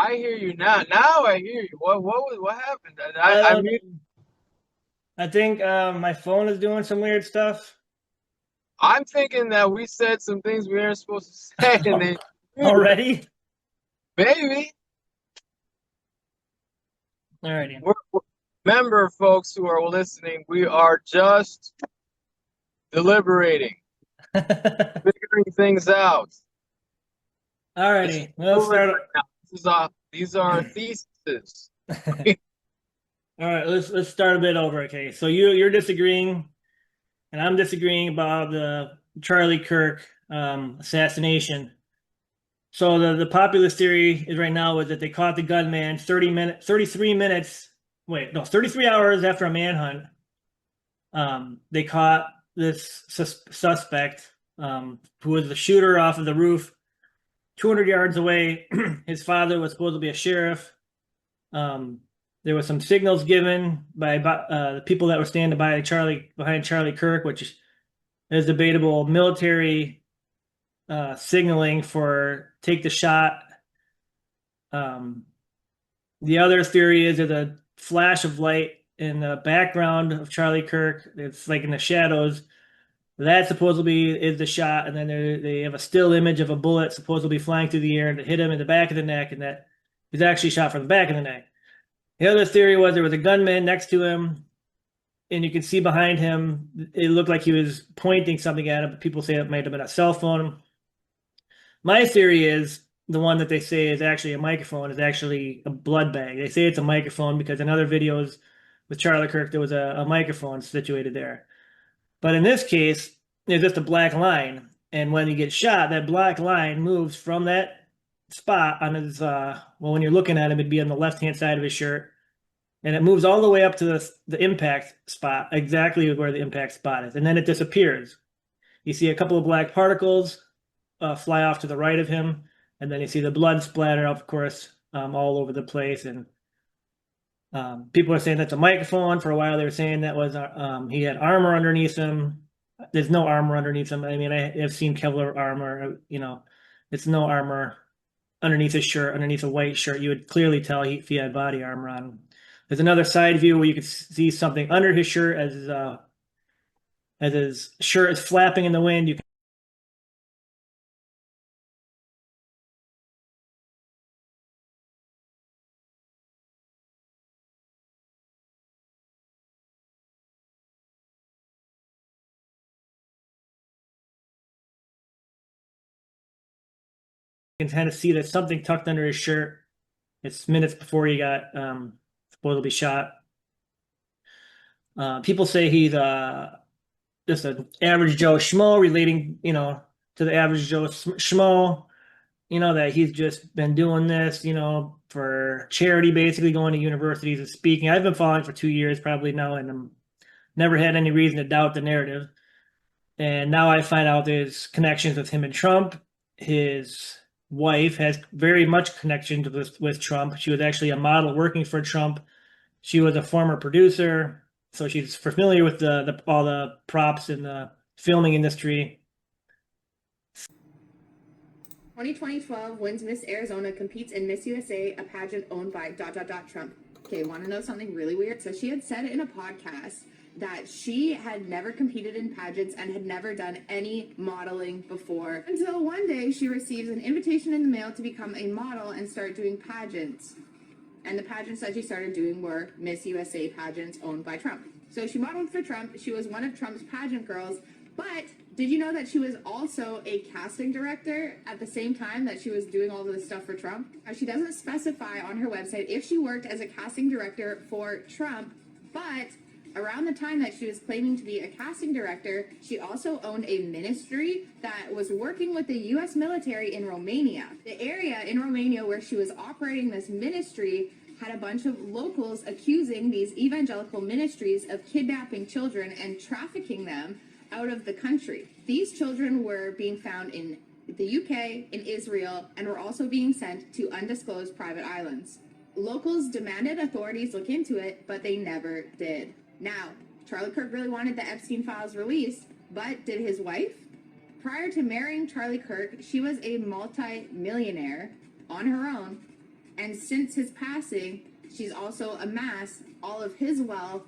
I hear you now. Now I hear you. What happened? I I don't mean, know. I think my phone is doing some weird stuff. I'm thinking that we said some things we weren't supposed to say, and then Already? maybe Alrighty. remember, folks who are listening, we are just deliberating, figuring things out. This is Alrighty. Well, let's fluid start. right now. These are theses. All right, let's start a bit over. Okay, so you're disagreeing, and I'm disagreeing about the Charlie Kirk assassination. So the populist theory is right now is that they caught the gunman 33 minutes. Wait, no, 33 hours after a manhunt. They caught this suspect who was the shooter off of the roof 200 yards away. His father was supposed to be a sheriff. Um, there were some signals given by the people that were standing behind Charlie Kirk, which is debatable military signaling for take the shot. Um, the other theory is there's a flash of light in the background of Charlie Kirk. It's like in the shadows. That supposedly is the shot, and then they have a still image of a bullet supposedly flying through the air and hit him in the back of the neck, and that he's actually shot from the back of the neck. The other theory was there was a gunman next to him, and you could see behind him, it looked like he was pointing something at him, but people say it might have been a cell phone. My theory is the one that they say is actually a microphone is actually a blood bag. They say it's a microphone because in other videos with Charlie Kirk, there was a microphone situated there. But in this case, there's just a black line. And when he gets shot, that black line moves from that spot on his, well, when you're looking at him, it'd be on the left hand side of his shirt. And it moves all the way up to the impact spot, exactly where the impact spot is. And then it disappears. You see a couple of black particles fly off to the right of him. And then you see the blood splatter, of course, all over the place. And people are saying that's a microphone. For a while, they were saying that was he had armor underneath him. There's no armor underneath him. I mean, I have seen Kevlar armor. It's no armor underneath his shirt, underneath a white shirt. You would clearly tell if he had body armor on. There's another side view where you could see something under his shirt as his shirt is flapping in the wind. You can kind of see that something tucked under his shirt. It's minutes before he got supposedly shot. People say he's just an average Joe schmo relating, to the average Joe schmo, that he's just been doing this, for charity, basically going to universities and speaking. I've been following for 2 years probably now, and I'm never had any reason to doubt the narrative. And now I find out there's connections with him and Trump. His wife has very much connections with Trump. She was actually a model working for Trump. She was a former producer, so she's familiar with the all the props in the filming industry. 2012 wins Miss Arizona competes in Miss USA, a pageant owned by Trump. Okay, want to know something really weird? So she had said in a podcast that she had never competed in pageants and had never done any modeling before until one day she receives an invitation in the mail to become a model and start doing pageants. And the pageants that she started doing were Miss USA pageants owned by Trump. So she modeled for Trump. She was one of Trump's pageant girls. But did you know that she was also a casting director at the same time that she was doing all of this stuff for Trump? She doesn't specify on her website if she worked as a casting director for Trump, but around the time that she was claiming to be a casting director, she also owned a ministry that was working with the U.S. military in Romania. The area in Romania where she was operating this ministry had a bunch of locals accusing these evangelical ministries of kidnapping children and trafficking them out of the country. These children were being found in the UK, in Israel, and were also being sent to undisclosed private islands. Locals demanded authorities look into it, but they never did. Now, Charlie Kirk really wanted the Epstein files released, but did his wife? Prior to marrying Charlie Kirk, she was a multi-millionaire on her own, And since his passing, she's also amassed all of his wealth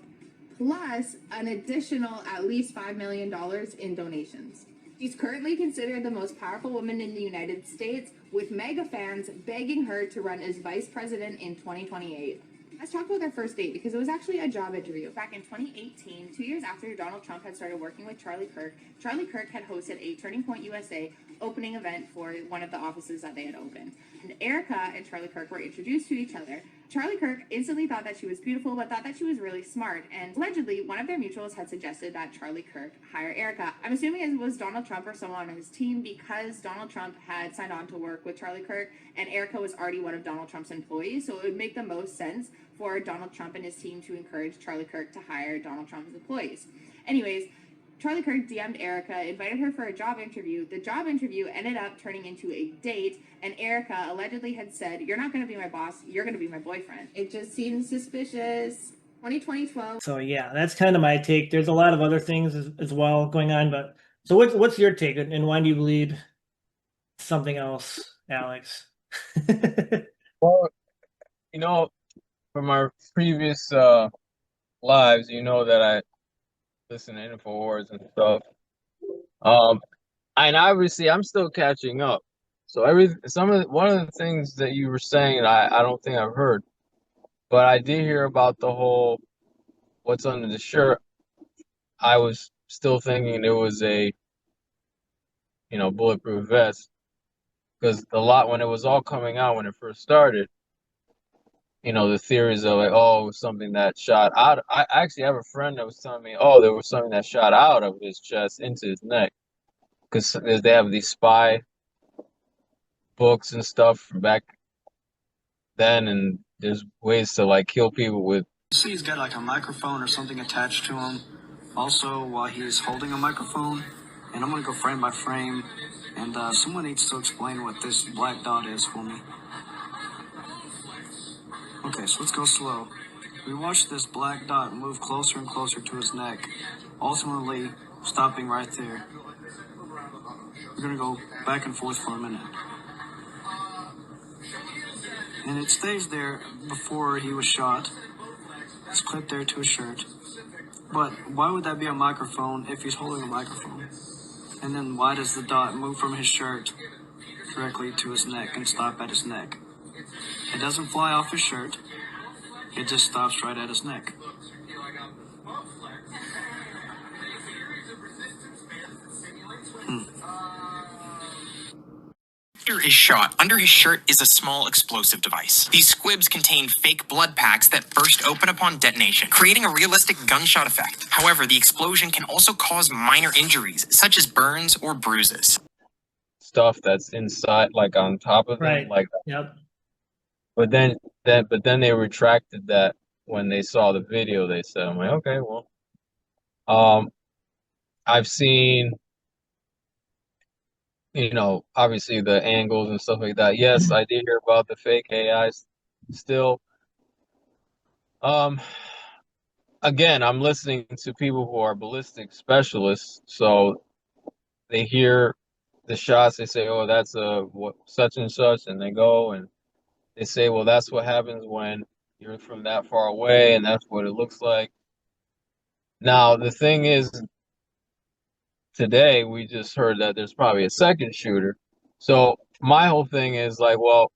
plus an additional at least $5 million in donations. She's currently considered the most powerful woman in the United States, with mega fans begging her to run as vice president in 2028. Let's talk about their first date, because it was actually a job interview. Back in 2018, 2 years after Donald Trump had started working with Charlie Kirk had hosted a Turning Point USA opening event for one of the offices that they had opened. And Erica and Charlie Kirk were introduced to each other. Charlie Kirk instantly thought that she was beautiful, but thought that she was really smart. And allegedly, one of their mutuals had suggested that Charlie Kirk hire Erica. I'm assuming it was Donald Trump or someone on his team, because Donald Trump had signed on to work with Charlie Kirk, and Erica was already one of Donald Trump's employees. So it would make the most sense for Donald Trump and his team to encourage Charlie Kirk to hire Donald Trump's employees. Anyways, Charlie Kirk DM'd Erica, invited her for a job interview. The job interview ended up turning into a date, and Erica allegedly had said, "You're not going to be my boss, you're going to be my boyfriend." It just seems suspicious. 2012. So yeah, that's kind of my take. There's a lot of other things as well going on, but so what's your take, and why do you believe something else, Alex? Well, you know, from our previous lives, you know that I listen to InfoWars and stuff. And obviously I'm still catching up. So one of the things that you were saying, I don't think I've heard, but I did hear about the whole what's under the shirt. I was still thinking it was a, bulletproof vest, because when it was all coming out when it first started, the theories of like, oh, it was something that shot out. I actually have a friend that was telling me, oh, there was something that shot out of his chest into his neck, because they have these spy books and stuff from back then, and there's ways to like kill people with. See, he's got like a microphone or something attached to him. Also, while he's holding a microphone, and I'm gonna go frame by frame, and someone needs to explain what this black dot is for me. Okay, so let's go slow. We watch this black dot move closer and closer to his neck, ultimately stopping right there. We're gonna go back and forth for a minute. And it stays there before he was shot. It's clipped there to his shirt. But why would that be a microphone if he's holding a microphone? And then why does the dot move from his shirt directly to his neck and stop at his neck? It doesn't fly off his shirt. It just stops right at his neck. Is shot, under his shirt is a small explosive device. These squibs contain fake blood packs that burst open upon detonation, creating a realistic gunshot effect. However, the explosion can also cause minor injuries, such as burns or bruises. Stuff that's inside, like on top of them, Right. like. Yep. But then they retracted that when they saw the video. They said, "I'm like, okay, well, I've seen." Obviously the angles and stuff like that. Yes, I did hear about the fake AI still. Again, I'm listening to people who are ballistic specialists, so they hear the shots, they say, oh, that's such and such, and they go and they say, well, that's what happens when you're from that far away, and that's what it looks like. Now, the thing is, today we just heard that there's probably a second shooter. So my whole thing is like, well,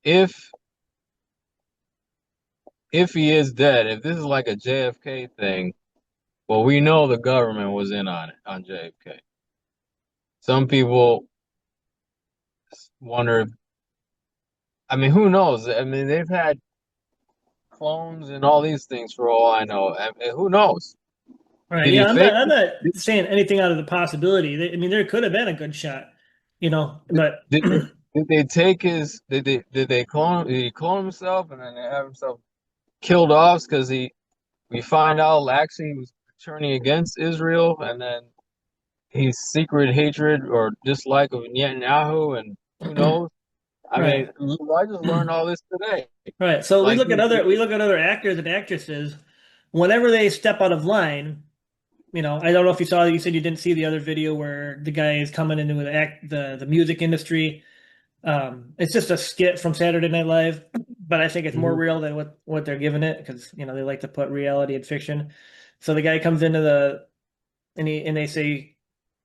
if he is dead, if this is like a JFK thing, well, we know the government was in on it, on JFK. Some people wonder, I mean, who knows? I mean, they've had clones and all these things for all I know. I mean, who knows? Right. Did Yeah, he I'm fake not it? saying anything out of the possibility. I mean, there could have been a good shot, but Did they take his? Did they clone? Did he clone himself and then they have himself killed off because we find out actually he was turning against Israel, and then his secret hatred or dislike of Netanyahu, and who knows? I Right. mean, I just learned all this today. Right. So Like, we look at other actors and actresses. Whenever they step out of line, I don't know if you said you didn't see the other video where the guy is coming into the music industry, It's just a skit from Saturday Night Live, but I think it's more Mhm. real than what they're giving it because they like to put reality and fiction. So the guy comes into and they say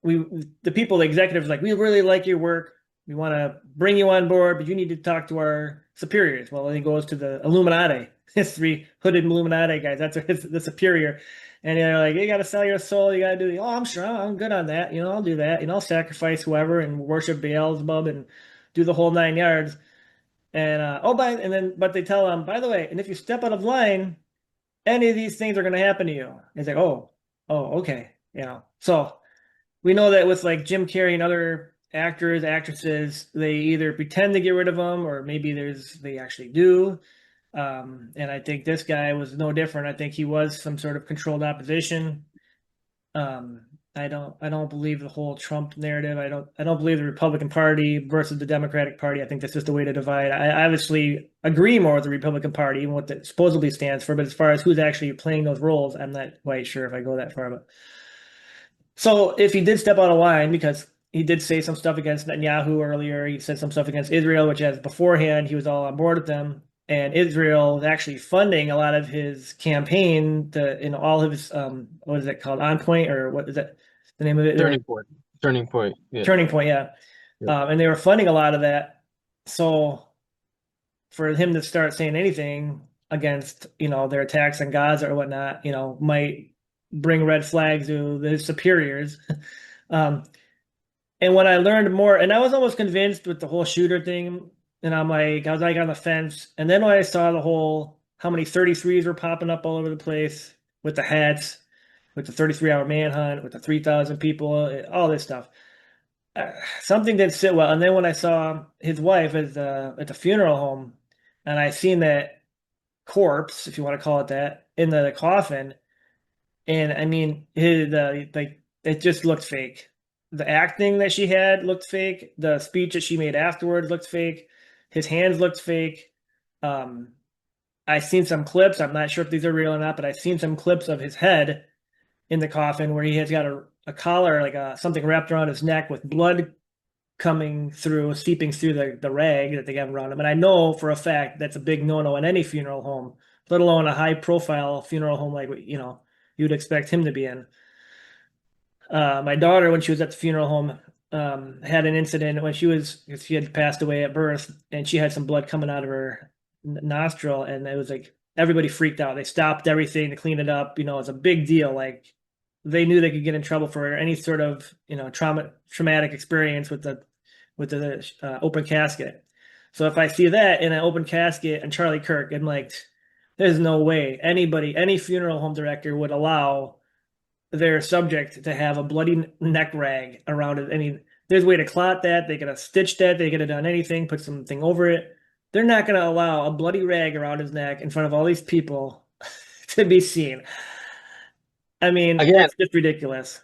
we the people the executives like we really like your work. We want to bring you on board, but you need to talk to our superiors. Well, then he goes to the Illuminati. It's three hooded Illuminati guys. That's the superior. And they're like, you got to sell your soul. You got to do oh, I'm sure I'm good on that. I'll do that. I'll sacrifice whoever and worship Beelzebub and do the whole 9 yards. And but they tell him, by the way, and if you step out of line, any of these things are going to happen to you. And he's like, oh, okay. So we know that with like Jim Carrey and other actors, actresses, they either pretend to get rid of them or maybe they actually do. And I think this guy was no different. I think he was some sort of controlled opposition. Um, I don't believe the whole Trump narrative. I don't believe the Republican Party versus the Democratic Party. I think that's just a way to divide. I obviously agree more with the Republican Party and what it supposedly stands for, but as far as who's actually playing those roles, I'm not quite sure if I go that far. But so if he did step out of line because he did say some stuff against Netanyahu earlier, he said some stuff against Israel, which as beforehand he was all on board with them. And Israel is actually funding a lot of his campaign all of his what is it called? On Point or what is that the name of it? Or Turning point. Turning point. Yeah. Turning Point, yeah. Yeah. And they were funding a lot of that. So for him to start saying anything against, their attacks on Gaza or whatnot, might bring red flags to his superiors. um, and when I learned more, and I was almost convinced with the whole shooter thing, and I was like on the fence. And then when I saw the whole how many 33s were popping up all over the place with the hats, with the 33-hour manhunt, with the 3,000 people, all this stuff, uh, something didn't sit well. And then when I saw his wife at the funeral home, and I seen that corpse, if you want to call it that, in the coffin, and I mean, like it just looked fake. The acting that she had looked fake. The speech that she made afterwards looked fake. His hands looked fake. Um, I seen some clips. I'm not sure if these are real or not, but I've seen some clips of his head in the coffin where he has got a collar, like something wrapped around his neck with blood coming through, seeping through the rag that they have around him. And I know for a fact that's a big no-no in any funeral home, let alone a high-profile funeral home like you'd expect him to be in. My daughter, when she was at the funeral home, had an incident when she had passed away at birth, and she had some blood coming out of her nostril, and it was like everybody freaked out. They stopped everything to clean it up. It's a big deal. Like they knew they could get in trouble for any sort of traumatic experience with the open casket. So if I see that in an open casket and Charlie Kirk, I'm like, there's no way any funeral home director would allow their subject to have a bloody neck rag around it. I mean, there's a way to clot that. They could have stitched that. They could have done anything, put something over it. They're not going to allow a bloody rag around his neck in front of all these people to be seen. I mean, Again, it's just ridiculous.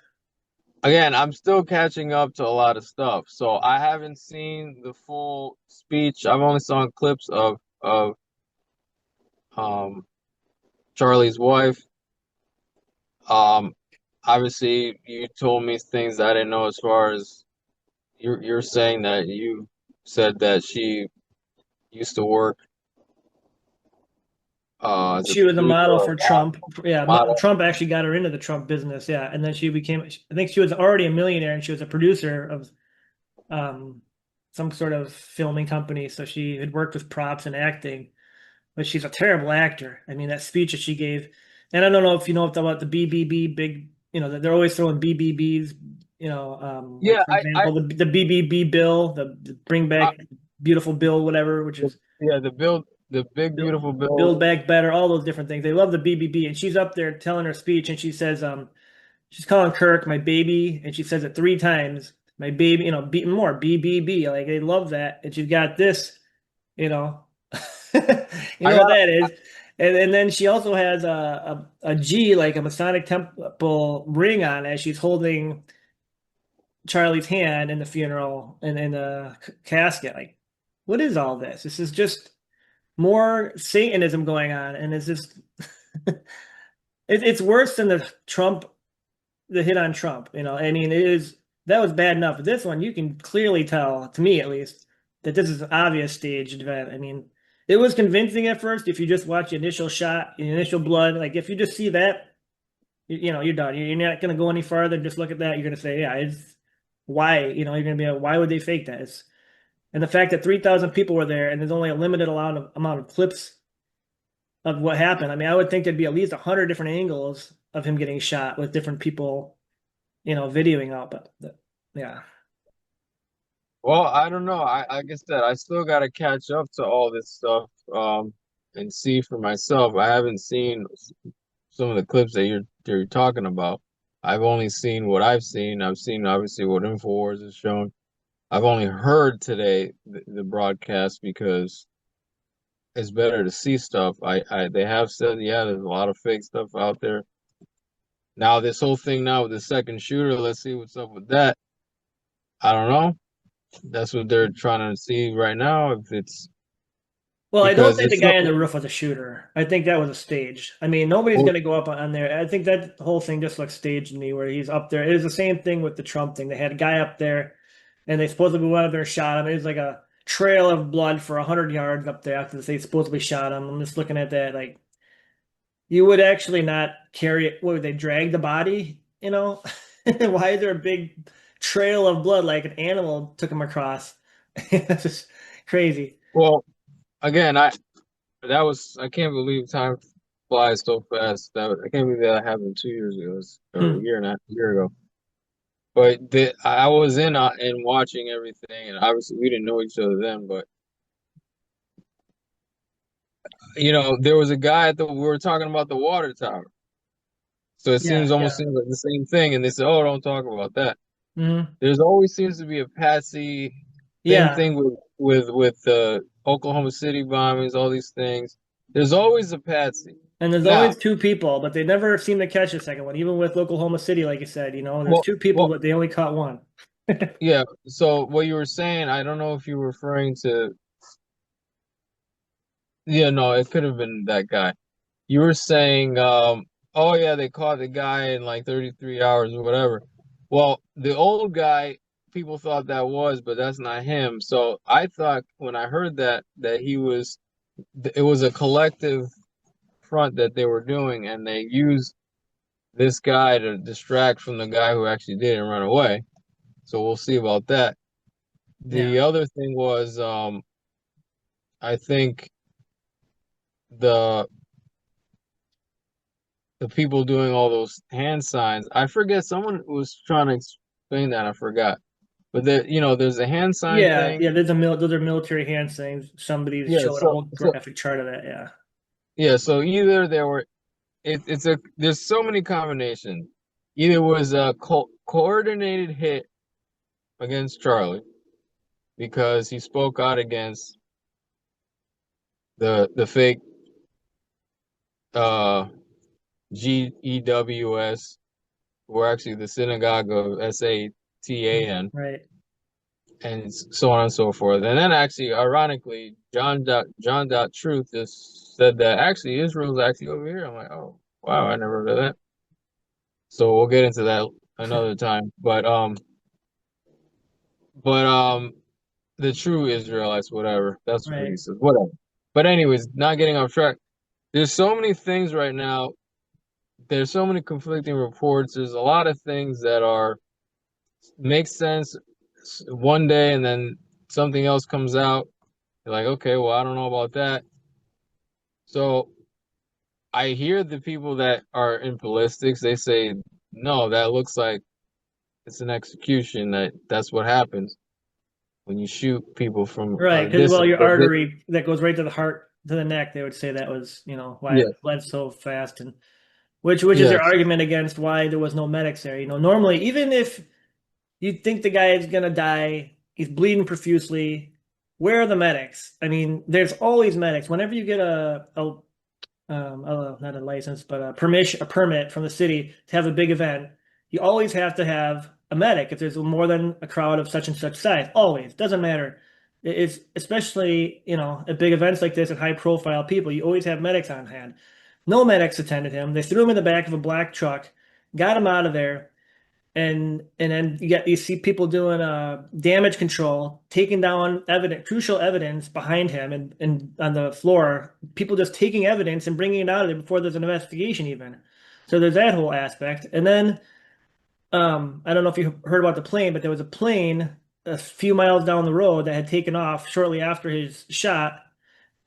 I'm still catching up to a lot of stuff. So I haven't seen the full speech. I've only saw clips of um Charlie's wife. Um Obviously you told me things I didn't know as far as you're saying that you said that she used to work as a She was a producer model or for Trump. Yeah, model. Trump actually got her into the Trump business. Yeah, and then she became. I think she was already a millionaire, and she was a producer of um, some sort of filming company. So she had worked with props and acting, but she's a terrible actor. I mean, that speech that she gave, and I don't know if you know about the BBB big. They're always throwing BBBs. Like Yeah, for example, the BBB bill, the Bring I Back Beautiful bill, whatever, which is yeah, the big beautiful Build bill. Back Better, all those different things. They love the BBB, and she's up there telling her speech, and she says, she's calling Kirk my baby, and she says it 3 times, my baby, beating more BBB. Like they love that, and she's got this, you know, you I know what got that is, and then she also has a G, like a Masonic temple ring on as she's holding Charlie's hand in the funeral and in the casket. Like, what is all this? This is just more Satanism going on, and it's just it's worse than the hit on Trump. I mean, that was bad enough. But this one, you can clearly tell, to me at least, that this is an obvious staged event. I mean, it was convincing at first if you just watch the initial shot, the initial blood. Like if you just see that, you know, you're done. You're not going to go any farther. Just look at that. You're going to say, yeah, it's why. You know, you're going to be like, why would they fake that? And the fact that 3,000 people were there and there's only a limited amount of clips of what happened. I mean, I would think there'd be at least 100 different angles of him getting shot with different people, you know, videoing out. But yeah, Well, I don't know. Like I said, I still got to catch up to all this stuff, and see for myself. I haven't seen some of the clips that you're talking about. I've only seen what I've seen. I've seen obviously what InfoWars has shown. I've only heard today the broadcast because it's better to see stuff. They have said, yeah, there's a lot of fake stuff out there. Now this whole thing now with the second shooter, let's see what's up with that. I don't know. That's what they're trying to see right now. If it's well, I don't because think the it's so guy on the roof was a shooter. I think that was a stage. I mean, nobody's well, going to go up on there. I think that whole thing just looks staged to me, where he's up there. It was the same thing with the Trump thing. They had a guy up there, and they supposedly went up there and shot him. It was like a trail of blood for 100 yards up there after they supposedly shot him. I'm just looking at that, like you would actually not carry it. What would they drag the body? You know, why is there a big trail of blood like an animal took him across? That's just crazy. well, again, I can't believe time flies so fast. I can't believe that happened 2 years ago, or a Hmm. year and a year ago. But I was in and watching everything, and obviously we didn't know each other then. But there was a guy we were talking about the water tower. So it Yeah, almost yeah. seems like the same thing, and they said, "Oh, don't talk about that." Hmm. There's always seems to be a patsy. Same Yeah. thing with the Oklahoma City bombings, all these things. There's always a patsy. And there's Now, always two people, but they never seem to catch the second one. Even with Oklahoma City, like you said, you know, there's well, two people, well, but they only caught one. yeah. So what you were saying, I don't know if you were referring to. Yeah, no, it could have been that guy. You were saying, oh yeah, they caught the guy in like 33 hours or whatever. Well, the old guy, people thought that was, but that's not him. So I thought when I heard that it was a collective front that they were doing, and they used this guy to distract from the guy who actually did it and run away. So we'll see about that. Yeah. The other thing was, I think the the people doing all those hand signs. I forget someone was trying to explain that. I forgot. But there's a hand sign Yeah, thing. yeah, those are military hand things. Somebody Yeah, showed a whole graphic chart of that. Yeah. so either there were it's a there's so many combinations. Either it was a coordinated hit against Charlie because he spoke out against the fake uh GEWS, or actually the synagogue of Satan, Right. and so on and so forth. And then actually, ironically, John dot Truth just said that actually Israel's actually over here. I'm like, oh wow, I never heard of that. So we'll get into that another time. But the true Israelites, whatever. That's what he Right. says. Whatever. But anyways, not getting off track. There's so many things right now. There's so many conflicting reports. There's a lot of things that are make sense one day, and then something else comes out. You're like, okay, well, I don't know about that. So I hear the people that are in ballistics, they say, no, that looks like it's an execution. That's what happens when you shoot people from Right. a Because, well, distance. your artery that goes right to the heart, to the neck, they would say that was, you know, why Yeah, it bled so fast. And which is their yes, argument against why there was no medics there. You know, normally, even if you think the guy is gonna die, he's bleeding profusely, where are the medics? I mean, there's always medics. Whenever you get not a license, but a permit from the city to have a big event, you always have to have a medic if there's more than a crowd of such and such size. Always, doesn't matter. It's especially, you know, at big events like this and high profile people, you always have medics on hand. No medics attended him. They threw him in the back of a black truck, got him out of there. and then you see people doing damage control, taking down crucial evidence behind him and on the floor. People just taking evidence and bringing it out of there before there's an investigation even. So there's that whole aspect. And then I don't know if you heard about the plane, but there was a plane a few miles down the road that had taken off shortly after his shot,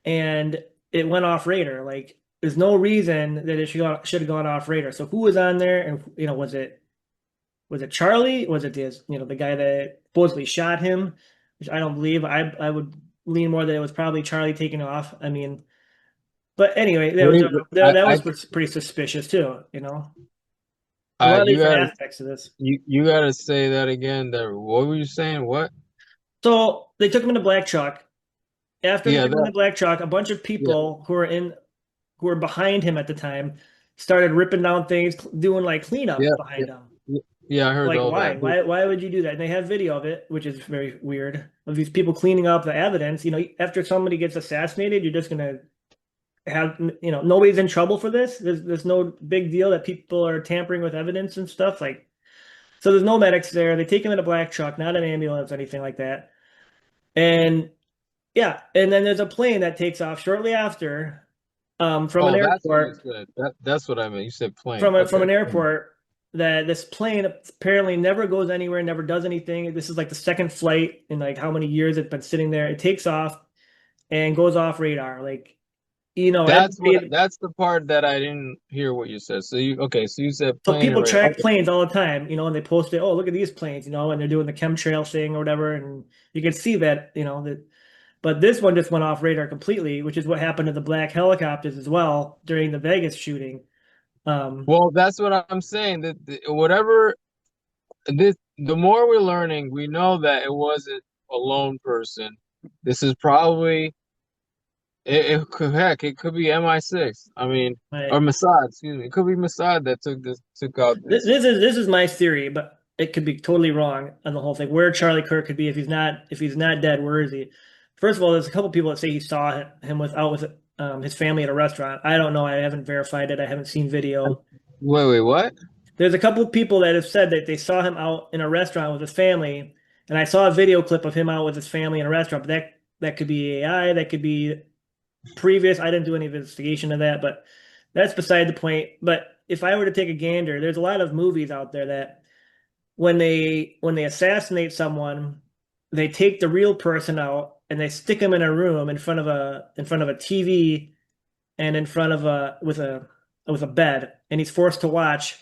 and it went off radar. Like, there's no reason that it should have gone off radar. So who was on there? And was it Charlie? Was it the guy that supposedly shot him? Which I don't believe. I would lean more that it was probably Charlie taking off. I mean, but anyway, What do that I was pretty suspicious too. A lot of you different gotta aspects of this. you gotta say that again. That what were you saying? What? So they took him in a black truck. After they Yeah, took him in that. the black truck, a bunch of Yeah, people who were behind him at the time started ripping down things, doing like yeah, cleanup yeah, behind him. yeah. Yeah, I heard Like, all why? that. Why would you do that? And they have video of it, which is very weird, of these people cleaning up the evidence. After somebody gets assassinated, you're just gonna have, nobody's in trouble for this. There's no big deal that people are tampering with evidence and stuff. Like, so there's no medics there. They take him in a black truck, not an ambulance, anything like that. And yeah, and then there's a plane that takes off shortly after, from an Oh, that's what you airport, said. That's what I meant. You said plane. from Okay. an airport, that this plane apparently never goes anywhere, never does anything. This is like the second flight in like how many years it's been sitting there. It takes off and goes off radar. Like, everybody, That's the part that I didn't hear what you said. So you said so plane and people radar. track Okay. planes all the time, and they post it. Oh, look at these planes, and they're doing the chemtrail thing or whatever, and you can see that, that. But this one just went off radar completely, which is what happened to the black helicopters as well during the Vegas shooting. Um, Well, that's what I'm saying. Whatever the more we're learning, we know that it wasn't a lone person. This is probably it could heck, it could be MI6. I mean, or right. Mossad, excuse me. It could be Mossad that took out this. This is my theory, but it could be totally wrong on the whole thing. Where Charlie Kirk could be if he's not dead, where is he? First of all, there's a couple people that say he saw him with his family at a restaurant. I don't know. I haven't verified it. I haven't seen video. Wait, what? There's a couple people that have said that they saw him out in a restaurant with his family, and I saw a video clip of him out with his family in a restaurant. But that could be AI. That could be previous. I didn't do any investigation of that, but that's beside the point. But if I were to take a gander, there's a lot of movies out there that when they assassinate someone, they take the real person out and they stick him in a room in front of a TV and in front of a with a bed, and he's forced to watch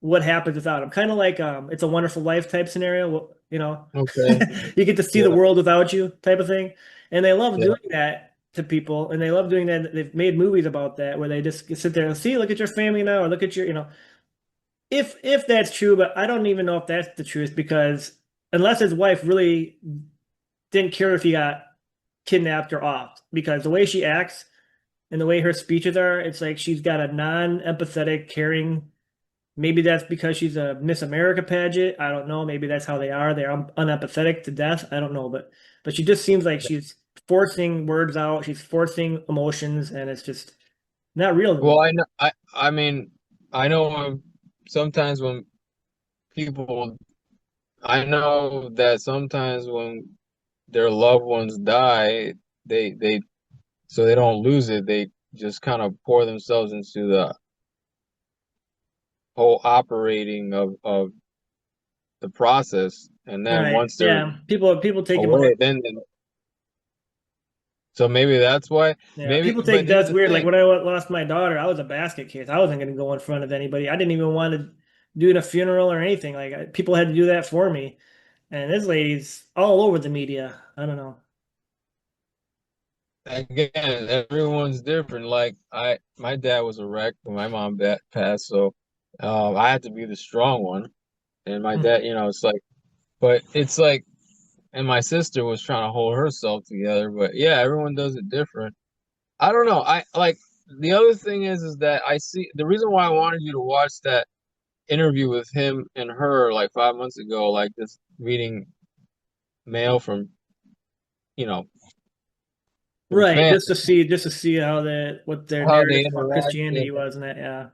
what happens without him. Kind of like It's a Wonderful Life type scenario, Okay. you get to see the Yeah, world without you type of thing. And they love yeah. doing that to people, and they love doing that. They've made movies about that where they just sit there and see, look at your family now, or look at your. If that's true, but I don't even know if that's the truth, because unless his wife really didn't care if he got kidnapped or off, because the way she acts and the way her speeches are, it's like she's got a non-empathetic, caring. Maybe that's because she's a Miss America pageant. I don't know. Maybe that's how they are. They're unempathetic to death. I don't know, but she just seems like she's forcing words out. She's forcing emotions, and it's just not real to Well, me. I know. I mean, I know sometimes when people, I know that sometimes when their loved ones die, they so they don't lose it. They just kind of pour themselves into the whole operating of the process, and then Right? once they're Yeah. People take away, then so maybe that's why. Yeah, Maybe, people but take here's death the weird. Like thing. when I lost my daughter, I was a basket case. I wasn't going to go in front of anybody. I didn't even want to do a funeral or anything. Like, people had to do that for me. And this lady's all over the media. I don't know. Again, everyone's different. Like my dad was a wreck when my mom passed, so I had to be the strong one. And my Hmm. dad, it's like, but it's like, and my sister was trying to hold herself together. But yeah, everyone does it different. I don't know. I like the other thing is that I see the reason why I wanted you to watch that interview with him and her like 5 months ago, like this reading mail from, you know, from Right, fans, just to see what their how they narrative about interact. Christianity was, and that. Yeah.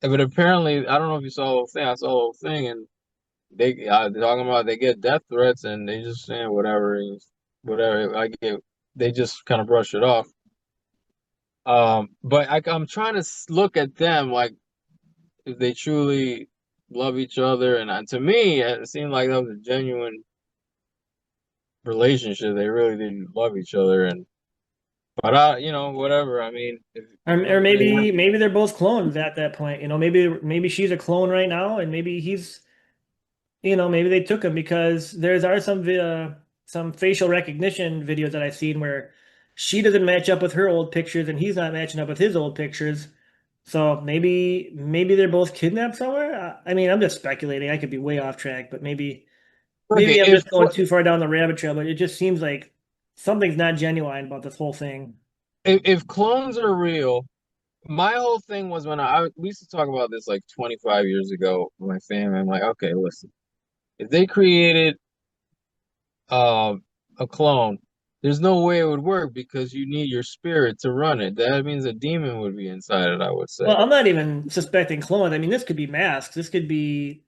But apparently, I don't know if you saw the whole thing. I saw the whole thing, and they're talking about they get death threats and they just saying whatever, whatever. They just kind of brush it off. But I'm trying to look at them like if they truly love each other, and to me, it seemed like that was a genuine relationship. They really did love each other, but whatever. I mean, Or they maybe they're both clones at that point. Maybe she's a clone right now, and maybe he's, maybe they took him because there are some facial recognition videos that I've seen where she doesn't match up with her old pictures and he's not matching up with his old pictures. So maybe they're both kidnapped somewhere. I mean, I'm just speculating. I could be way off track, but maybe okay. I'm just going too far down the rabbit trail. But it just seems like something's not genuine about this whole thing. If clones are real, my whole thing was when we used to talk about this like 25 years ago with my family. I'm like, okay, listen, if they created uh, a clone, there's no way it would work because you need your spirit to run it. That means a demon would be inside it, I would say. Well, I'm not even suspecting clones. I mean, this could be masks. This could be,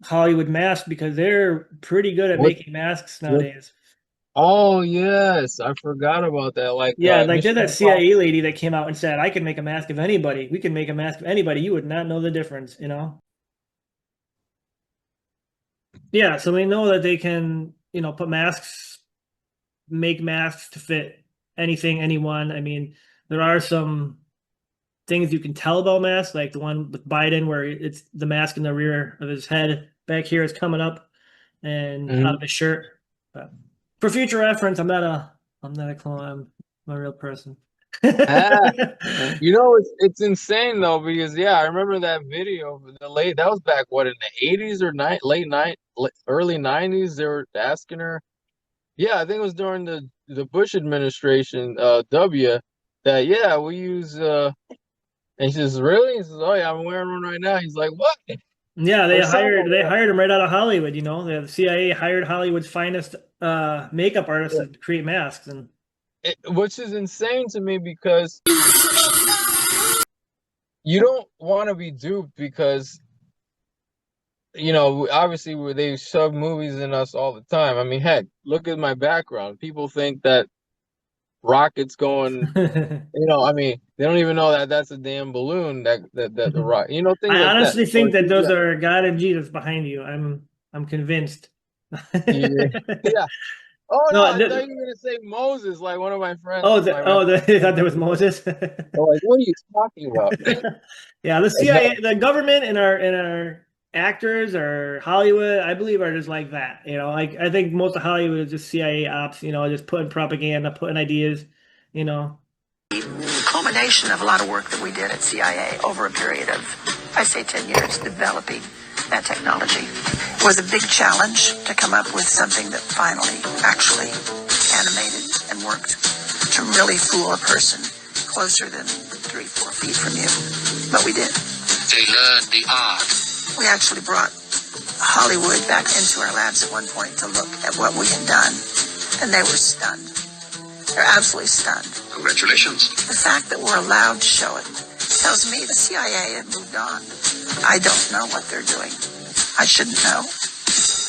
Hollywood masks because they're pretty good at What? making masks What? nowadays. Oh yes, I forgot about that. Like Yeah, like there's Mission that Impossible. CIA lady that came out and said, I can make a mask of anybody. We can make a mask of anybody. You would not know the difference. Yeah, so we know that they can, put masks, make masks to fit anything, anyone. I mean, there are some things you can tell about masks, like the one with Biden where it's the mask in the rear of his head back here is coming up and out of Mhm. his shirt. But for future reference, I'm not a clone. I'm a real person. Ah, it's insane though because yeah, I remember that video. That was back what in the 80s or early 90s. They were asking her. Yeah, I think it was during the Bush administration, that yeah we use and she says really? He says, oh yeah, I'm wearing one right now. He's like, what? Yeah, they Or something hired they like hired him right out of Hollywood. The CIA hired Hollywood's finest makeup artists that. to create masks, and Which is insane to me because you don't want to be duped because obviously they shove movies in us all the time. I mean, heck, look at my background. People think that rockets going, I mean, they don't even know that that's a damn balloon that the rock, things I like that. honestly Or think that those CGI. are God and Jesus behind you. I'm convinced. Yeah. Yeah. Oh no, No, I thought you were gonna say Moses, like one of my friends, oh, like my I thought there was Moses. like, what are you talking about? Yeah, the And no, CIA, the government, and our actors or Hollywood, I believe, are just like that. Like I think most of Hollywood is just CIA ops. Just putting propaganda, putting ideas. You know. Culmination of a lot of work that we did at CIA over a period of, I say, 10 years, developing that technology. It was a big challenge to come up with something that finally actually animated and worked to really fool a person closer than 3-4 feet from you. But we did. They learned the art. We actually brought Hollywood back into our labs at one point to look at what we had done, and they were stunned. They're absolutely stunned. Congratulations. The fact that we're allowed to show it tells me the CIA had moved on. I don't know what they're doing. I shouldn't know.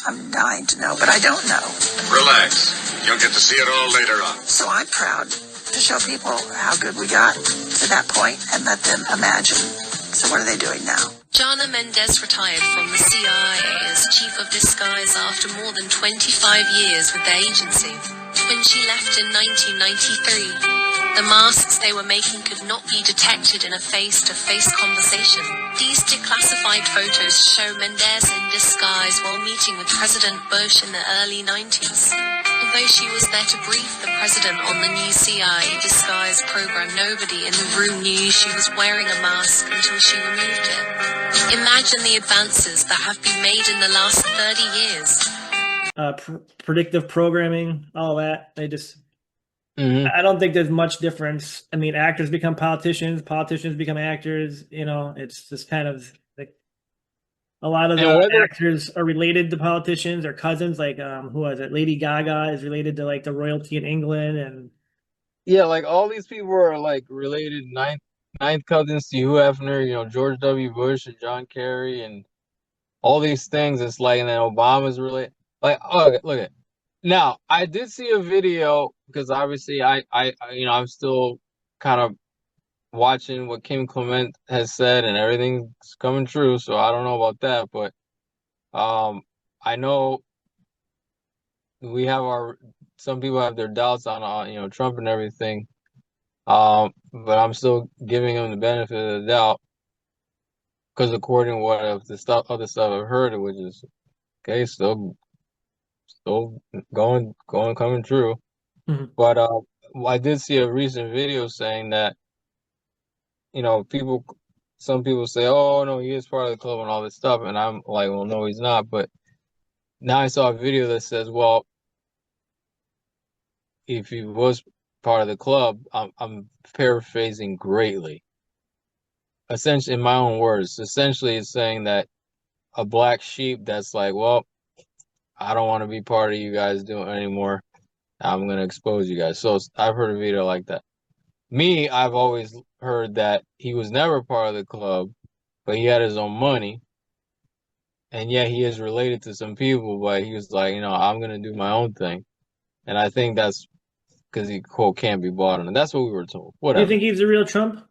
I'm dying to know, but I don't know. Relax. You'll get to see it all later on. So I'm proud to show people how good we got to that point and let them imagine. So what are they doing now? Jana Mendez retired from the CIA as chief of disguise after more than 25 years with the agency. When she left in 1993, the masks they were making could not be detected in a face-to-face conversation. These declassified photos show Mendez in disguise while meeting with President Bush in the early 90s. Although she was there to brief the president on the new CIA disguise program, nobody in the room knew she was wearing a mask until she removed it. Imagine the advances that have been made in the last 30 years. Predictive programming, all that. Mhm. I don't think there's much difference. I mean, actors become politicians, politicians become actors. It's just kind of like a lot of And the whether actors are related to politicians or cousins. Like, who was it? Lady Gaga is related to like the royalty in England, and yeah, like all these people are like related ninth cousins to Hugh Hefner, George W. Bush and John Kerry and all these things. It's like, and then Obama's really like, oh, look at now. I did see a video because obviously I'm still kind of watching what Kim Clement has said, and everything's coming true. So I don't know about that, but I know we have some people have their doubts on Trump and everything. But I'm still giving him the benefit of the doubt because according to what other stuff I've heard, which is okay, still coming true. Mhm. But I did see a recent video saying that some people say, oh no, he is part of the club and all this stuff, and I'm like, well, no, he's not. But now I saw a video that says, well, if he was part of the club, I'm paraphrasing greatly. Essentially, in my own words, essentially, it's saying that a black sheep that's like, well, I don't want to be part of you guys doing anymore. I'm gonna expose you guys. So I've heard a video like that. Me, I've always heard that he was never part of the club, but he had his own money, and yeah, he is related to some people, but he was like, I'm gonna do my own thing, and I think that's because he quote can't be bought, and that's what we were told. Do you Whatever. think he's the real Trump?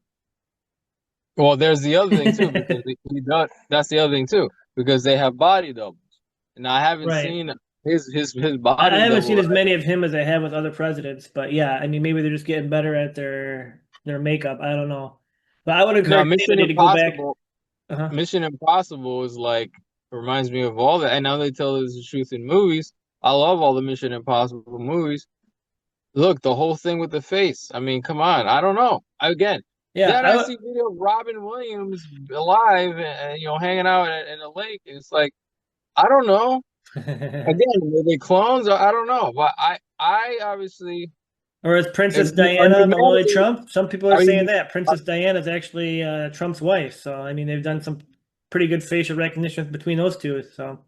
Well, there's the other thing too, because he does. That's the other thing too, because they have body doubles, and I haven't Right. seen his I body haven't double. seen as many of him as I have with other presidents, but yeah, I mean, maybe they're just getting better at their makeup. I don't know, but I would Now, encourage anybody to go back. Mission Impossible is like reminds me of all that, and now they tell us the truth in movies. I love all the Mission Impossible movies. Look, the whole thing with the face. I mean, come on. I don't know. Again, Yeah, then I see video of Robin Williams alive and hanging out in a lake. It's like, I don't know. Again, were they clones? I don't know. But I obviously. Or is Princess Are you Diana Malloy mad at- Trump? Some people are are saying you- that Princess Diana is actually Trump's wife. So I mean, they've done some pretty good facial recognition between those two. So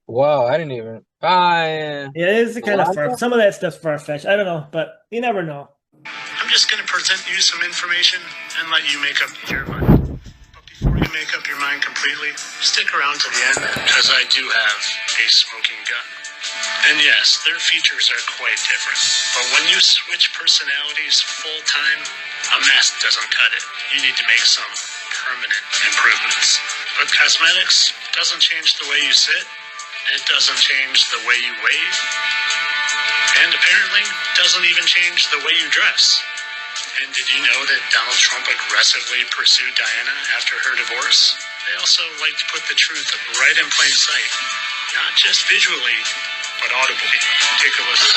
Wow, I didn't even. Yeah. yeah, it's kind of far. Melania? Some of that stuff's far fetched. I don't know, but you never know. I'm just going to present you some information and let you make up your mind. But before you make up your mind completely, stick around to the end, because I do have a smoking gun. And yes, their features are quite different. But when you switch personalities full time, a mask doesn't cut it. You need to make some permanent improvements. But cosmetics doesn't change the way you sit. It doesn't change the way you wave. And apparently doesn't even change the way you dress. And did you know that Donald Trump aggressively pursued Diana after her divorce? They also like to put the truth right in plain sight. Not just visually, but audibly. Take a listen.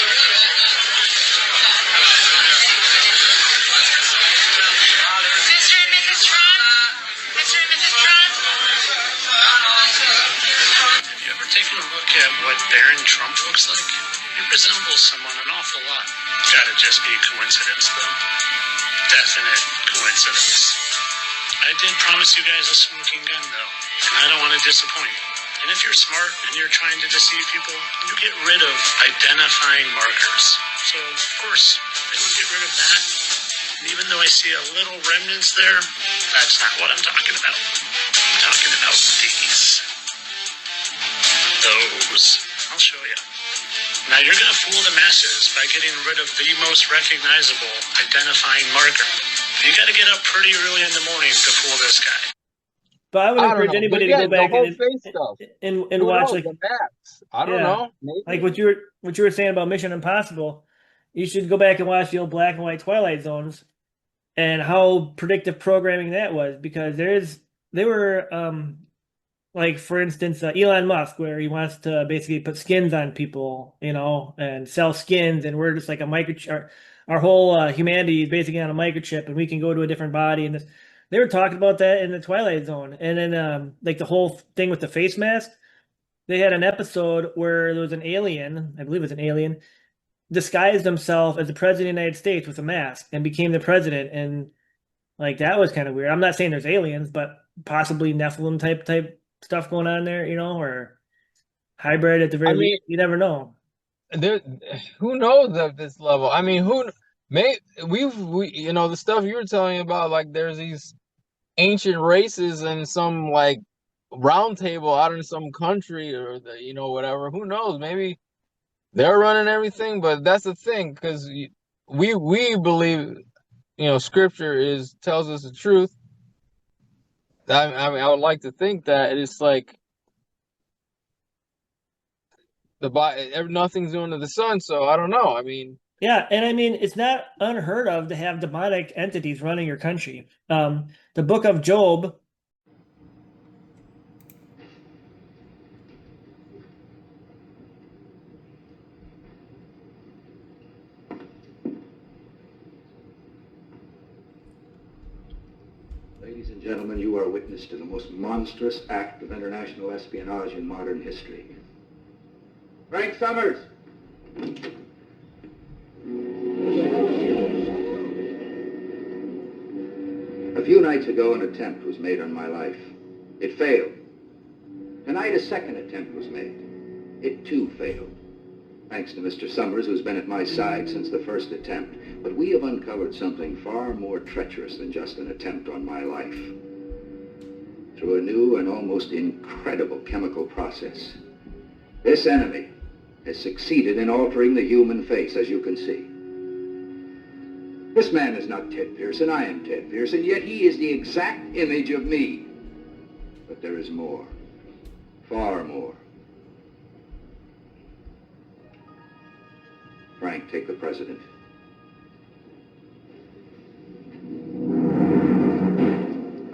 Mr. and Mrs. Trump? Mr. and Mrs. Trump? Have you ever taken a look at what Barron Trump looks like? He resembles someone an awful lot. Gotta just be a coincidence, though. Definite coincidence. I did promise you guys a smoking gun, though, and I don't want to disappoint. And if you're smart and you're trying to deceive people, you get rid of identifying markers. So, of course, they don't get rid of that. And even though I see a little remnants there, that's not what I'm talking about. I'm talking about these. Those. I'll show you. Now you're going to fool the masses by getting rid of the most recognizable identifying marker. You got to get up pretty early in the morning to fool this guy. But I would I don't encourage know. anybody But to yeah, go back the whole face stuff. and Who watch knows? like The masks. I don't Yeah. know. Maybe. like what you were saying about Mission Impossible. You should go back and watch the old black and white Twilight Zones and how predictive programming that was, because they were like, for instance, Elon Musk, where he wants to basically put skins on people, and sell skins, and we're just like a microchip. Our whole humanity is basically on a microchip, and we can go to a different body. And they were talking about that in the Twilight Zone, and then like the whole thing with the face mask. They had an episode where there was an alien, I believe it was an alien, disguised himself as the president of the United States with a mask and became the president, and like that was kind of weird. I'm not saying there's aliens, but possibly Nephilim type stuff going on there, or hybrid at the very least. You never know. Who knows at this level? I mean, we the stuff you were telling me about, like there's these ancient races and some like round table out in some country or whatever. Who knows? Maybe they're running everything, but that's the thing because we believe scripture tells us the truth. I mean, I would like to think that it's like nothing's new under the sun. So I don't know. I mean, Yeah, and I mean, it's not unheard of to have demonic entities running your country. The book of Job. Ladies and gentlemen, you are witness to the most monstrous act of international espionage in modern history. Frank Summers! A few nights ago, an attempt was made on my life. It failed. Tonight, a second attempt was made. It too failed. Thanks to Mr. Summers, who's been at my side since the first attempt. But we have uncovered something far more treacherous than just an attempt on my life. Through a new and almost incredible chemical process, this enemy has succeeded in altering the human face, as you can see. This man is not Ted Pearson. I am Ted Pearson, yet he is the exact image of me. But there is more. Far more. Frank, take the president.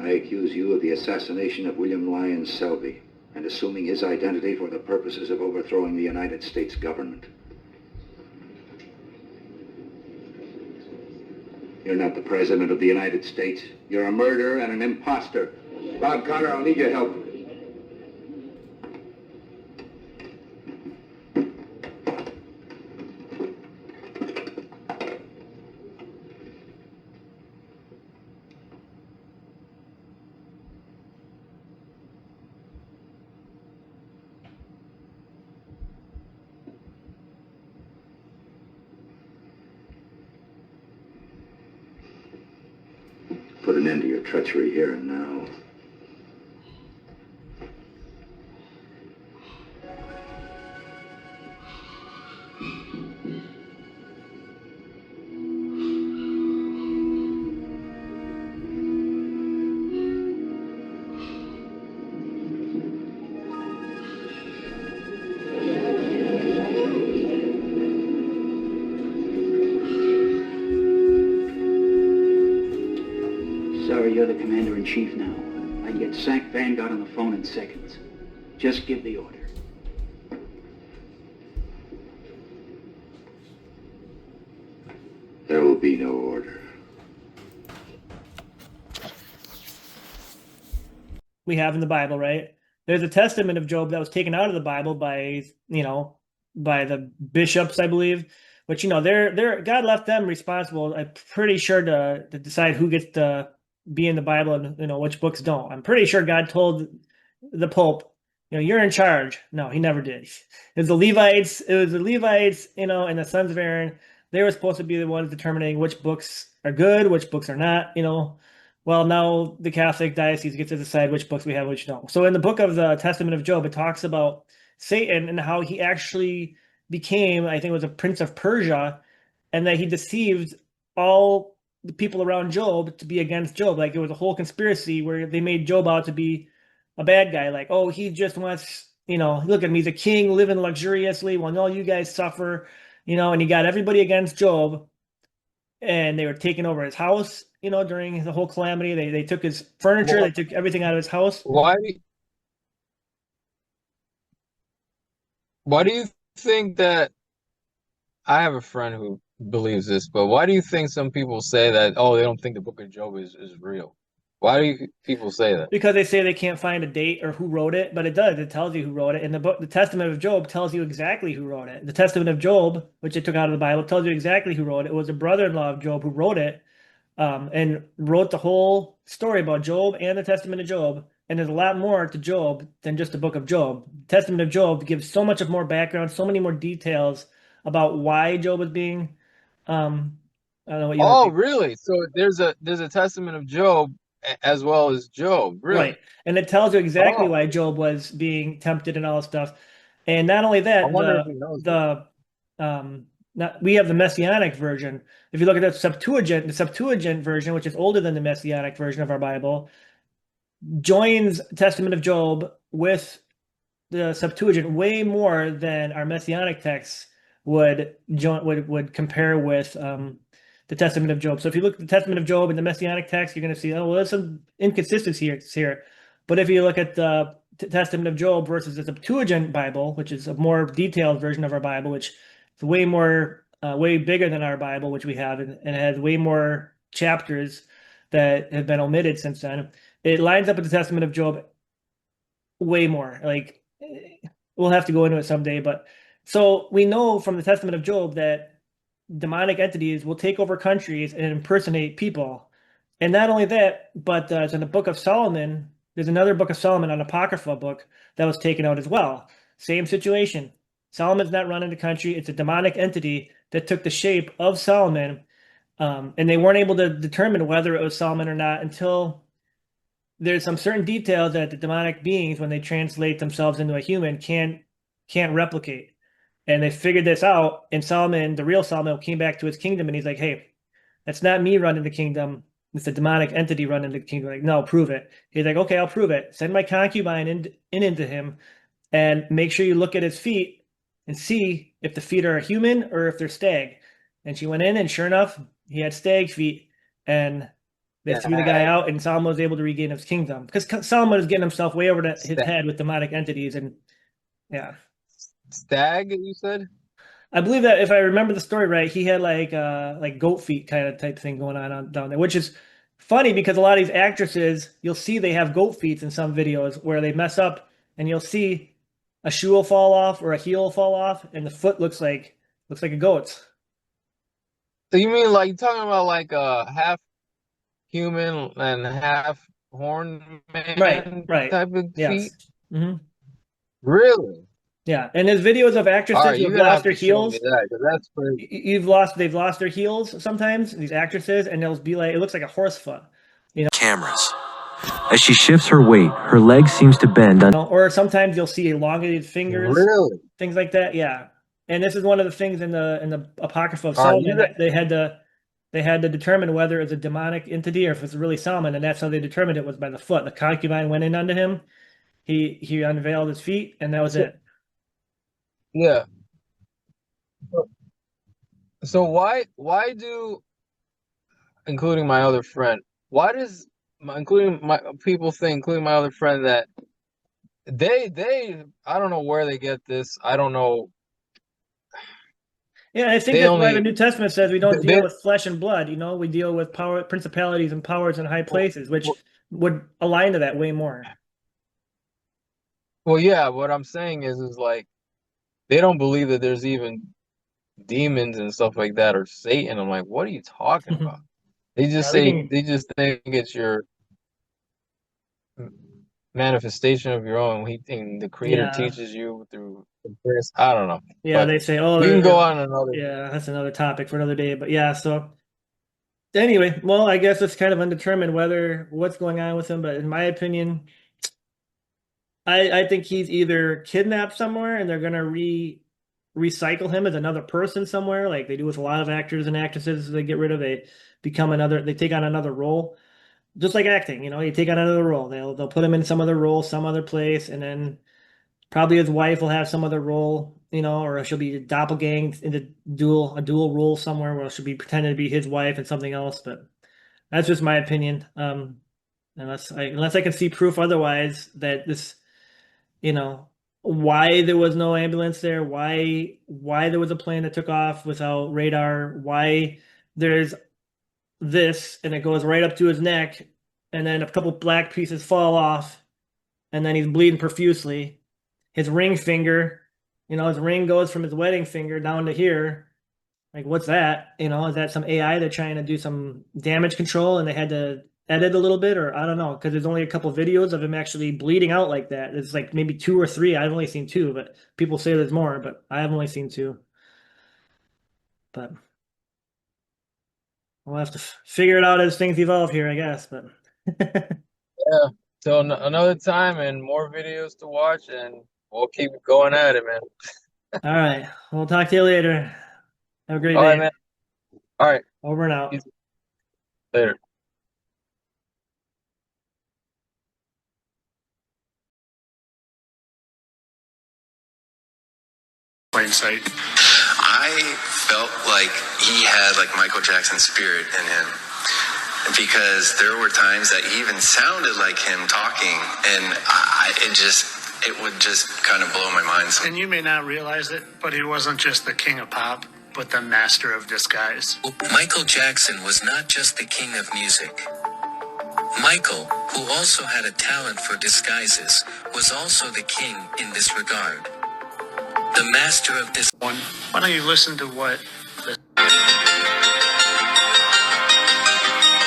I accuse you of the assassination of William Lyons Selby and assuming his identity for the purposes of overthrowing the United States government. You're not the President of the United States. You're a murderer and an imposter. Bob Connor, I'll need your help. Put an end to your treachery here and now. Sorry, you're the commander-in-chief now. I can get SAC Vanguard on the phone in seconds. Just give the order. There will be no order. We have in the Bible, right? There's a testament of Job that was taken out of the Bible by, by the bishops, I believe. But they're God left them responsible, I'm pretty sure, to decide who gets to be in the Bible and which books don't. I'm pretty sure God told the Pope, you're in charge. No, he never did. It was the Levites, and the sons of Aaron. They were supposed to be the ones determining which books are good, which books are not, Well, now the Catholic diocese gets to decide which books we have, which don't. So in the book of the Testament of Job, it talks about Satan and how he actually became, I think it was a prince of Persia, and that he deceived all the people around Job to be against Job. Like it was a whole conspiracy where they made Job out to be a bad guy. Like, oh, he just wants, look at me, he's a king living luxuriously while all you guys suffer, and he got everybody against Job, and they were taking over his house, during the whole calamity. They took his furniture, they took everything out of his house. Why do you think that? I have a friend who believes this, but why do you think some people say that, oh, they don't think the book of Job is real? Why do people say that? Because they say they can't find a date or who wrote it, but it does. It tells you who wrote it. And the Testament of Job tells you exactly who wrote it. The Testament of Job, which they took out of the Bible, tells you exactly who wrote it. It was a brother-in-law of Job who wrote it, and wrote the whole story about Job and the Testament of Job. And there's a lot more to Job than just the book of Job. The Testament of Job gives so much of more background, so many more details about why Job was being, I don't know what you Oh, really? So there's a Testament of Job as well as Job, really. Right. And it tells you exactly Oh, why Job was being tempted and all this stuff. And not only I that, wonder if he knows this. the not we have the Messianic version. If you look at the Septuagint version, which is older than the Messianic version of our Bible, joins Testament of Job with the Septuagint way more than our Messianic texts would compare with the Testament of Job. So if you look at the Testament of Job and the Messianic text, you're going to see, oh, well, there's some inconsistencies here. But if you look at the Testament of Job versus the Septuagint Bible, which is a more detailed version of our Bible, which is way more, way bigger than our Bible, which we have, and it has way more chapters that have been omitted since then. It lines up with the Testament of Job way more. Like we'll have to go into it someday, but so we know from the Testament of Job that demonic entities will take over countries and impersonate people. And not only that, but it's in the Book of Solomon. There's another Book of Solomon, an apocrypha book that was taken out as well. Same situation. Solomon's not running the country. It's a demonic entity that took the shape of Solomon. And they weren't able to determine whether it was Solomon or not until there's some certain details that the demonic beings, when they translate themselves into a human, can't replicate. And they figured this out. And Solomon, the real Solomon, came back to his kingdom, and he's like, "Hey, that's not me running the kingdom. It's a demonic entity running the kingdom." Like, no, prove it. He's like, "Okay, I'll prove it. Send my concubine into him, and make sure you look at his feet and see if the feet are human or if they're stag." And she went in, and sure enough, he had stag feet, and they threw the guy Stag, out, and Solomon was able to regain his kingdom because Solomon is getting himself way over his stag, head with demonic entities, and yeah. stag, you said? I believe that if I remember the story right, he had like goat feet kind of type thing going on down there, which is funny because a lot of these actresses, you'll see they have goat feet in some videos where they mess up and you'll see a shoe will fall off or a heel will fall off and the foot looks like a goat's. So you mean like you're talking about like a half human and half horn Right, man right. type of Yes. feet? Hmm. Really? Yeah. And there's videos of All actresses right, who have you're gonna lost have their to show me heels. that because that's crazy. They've lost their heels sometimes, these actresses, and they'll be like, it looks like a horse foot. Cameras. As she shifts her weight, her leg seems to bend. Or sometimes you'll see elongated fingers, Really? things like that. Yeah, and this is one of the things in the Apocrypha of All right, you Solomon got that they had to determine whether it's a demonic entity or if it's really Solomon, and that's how they determined it was by the foot. The concubine went in under him. He unveiled his feet, and that was so, it. yeah. So why do, including my other friend, why does including my people think, including my other friend, that they I don't know where they get this. I don't know. Yeah, I think They that's why the only New Testament says we don't deal they, with flesh and blood. We deal with power, principalities, and powers in high places, which would align to that way more. well, yeah. What I'm saying is like they don't believe that there's even demons and stuff like that or Satan. I'm like, what are you talking about? They just Yeah, we say can. they just think it's your manifestation of your own. He think the creator Yeah, teaches you through experience. I don't know. yeah. But They say, oh, we can go on another. yeah, that's another topic for another day. But yeah, so anyway, well, I guess it's kind of undetermined what's going on with him. But in my opinion, I think he's either kidnapped somewhere and they're gonna recycle him as another person somewhere, like they do with a lot of actors and actresses. They get rid of they take on another role, just like acting. You take on another role. They'll put him in some other role, some other place, and then probably his wife will have some other role, or she'll be doppelganged into a dual role somewhere where she'll be pretending to be his wife and something else. But that's just my opinion. Unless I can see proof otherwise that this, you know, why there was no ambulance there, why there was a plane that took off without radar, why there's this and it goes right up to his neck, and then a couple black pieces fall off, and then he's bleeding profusely. His ring finger, his ring goes from his wedding finger down to here. Like, what's that? Is that some AI they're trying to do some damage control and they had to edit a little bit, or I don't know, because there's only a couple videos of him actually bleeding out like that. It's like maybe two or three. I've only seen two, but people say there's more, but I've only seen two. But we'll have to figure it out as things evolve here, I guess. But Yeah. Till another time and more videos to watch, and we'll keep going at it, man. All right. We'll talk to you later. Have a great All right, day. man. All right. Over and out. Later. Plain sight. I felt like he had like Michael Jackson's spirit in him, because there were times that he even sounded like him talking, and it would just kind of blow my mind. And you may not realize it, but he wasn't just the king of pop, but the master of disguise. Michael Jackson was not just the king of music. Michael, who also had a talent for disguises, was also the king in this regard. The master of this one. Why don't you listen to what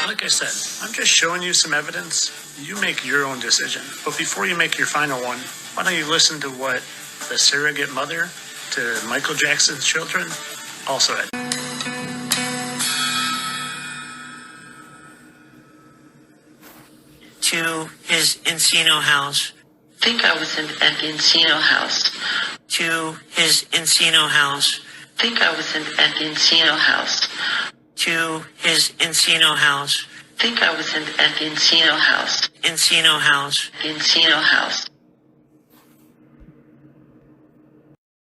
like I said, I'm just showing you some evidence. You make your own decision. But before you make your final one, why don't you listen to what the surrogate mother to Michael Jackson's children also had. To his Encino house. Think I was at the Encino house. To his Encino house. Think I was at the Encino house. To his Encino house. Think I was at the Encino house. Encino house. Encino house.